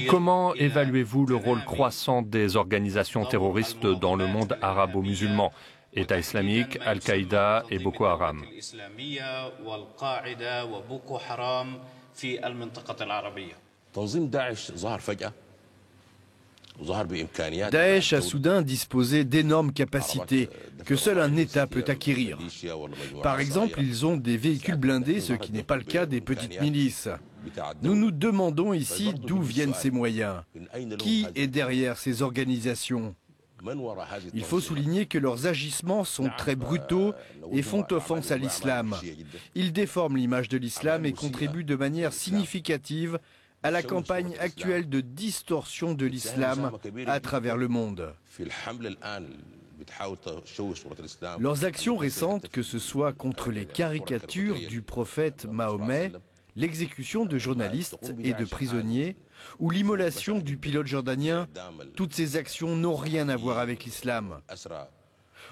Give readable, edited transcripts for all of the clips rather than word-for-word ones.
Comment évaluez-vous le rôle croissant des organisations terroristes dans le monde arabo-musulman, État islamique, Al-Qaïda et Boko Haram? Daesh a soudain disposé d'énormes capacités que seul un État peut acquérir. Par exemple, ils ont des véhicules blindés, ce qui n'est pas le cas des petites milices. Nous nous demandons ici d'où viennent ces moyens. Qui est derrière ces organisations? Il faut souligner que leurs agissements sont très brutaux et font offense à l'islam. Ils déforment l'image de l'islam et contribuent de manière significative à la campagne actuelle de distorsion de l'islam à travers le monde. Leurs actions récentes, que ce soit contre les caricatures du prophète Mahomet, l'exécution de journalistes et de prisonniers, ou l'immolation du pilote jordanien, toutes ces actions n'ont rien à voir avec l'islam.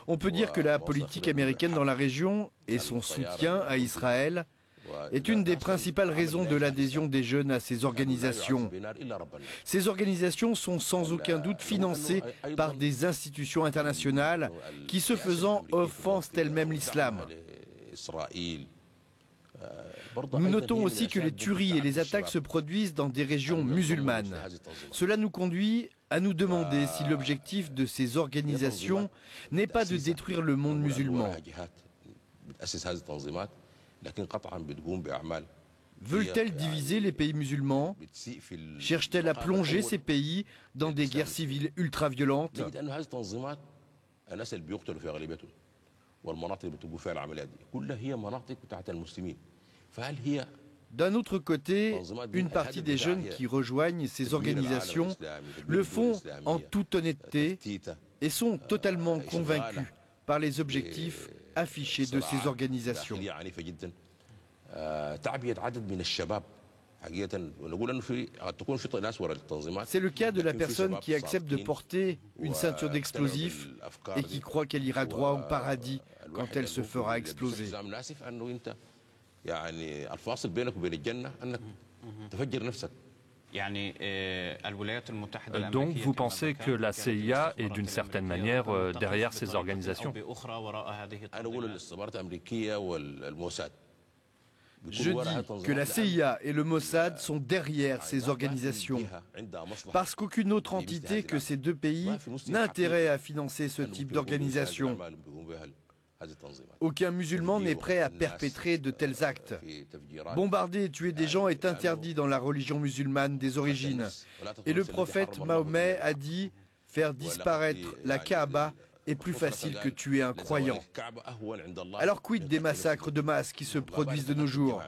On peut dire que la politique américaine dans la région et son soutien à Israël est une des principales raisons de l'adhésion des jeunes à ces organisations. Ces organisations sont sans aucun doute financées par des institutions internationales qui, ce faisant, offensent elles-mêmes l'islam. Nous notons aussi que les tueries et les attaques se produisent dans des régions musulmanes. Cela nous conduit à nous demander si l'objectif de ces organisations n'est pas de détruire le monde musulman. Veulent-elles diviser les pays musulmans? Cherchent-elles à plonger ces pays dans des guerres civiles ultra-violentes? D'un autre côté, une partie des jeunes qui rejoignent ces organisations le font en toute honnêteté et sont totalement convaincus par les objectifs affichés de ces organisations. C'est le cas de la personne qui accepte de porter une ceinture d'explosifs et qui croit qu'elle ira droit au paradis quand elle se fera exploser. Donc vous pensez que la CIA est d'une certaine manière derrière ces organisations? Je dis que la CIA et le Mossad sont derrière ces organisations, parce qu'aucune autre entité que ces deux pays n'a intérêt à financer ce type d'organisation. Aucun musulman n'est prêt à perpétrer de tels actes. Bombarder et tuer des gens est interdit dans la religion musulmane des origines. Et le prophète Mahomet a dit « Faire disparaître la Kaaba est plus facile que tuer un croyant ». Alors quid des massacres de masse qui se produisent de nos jours?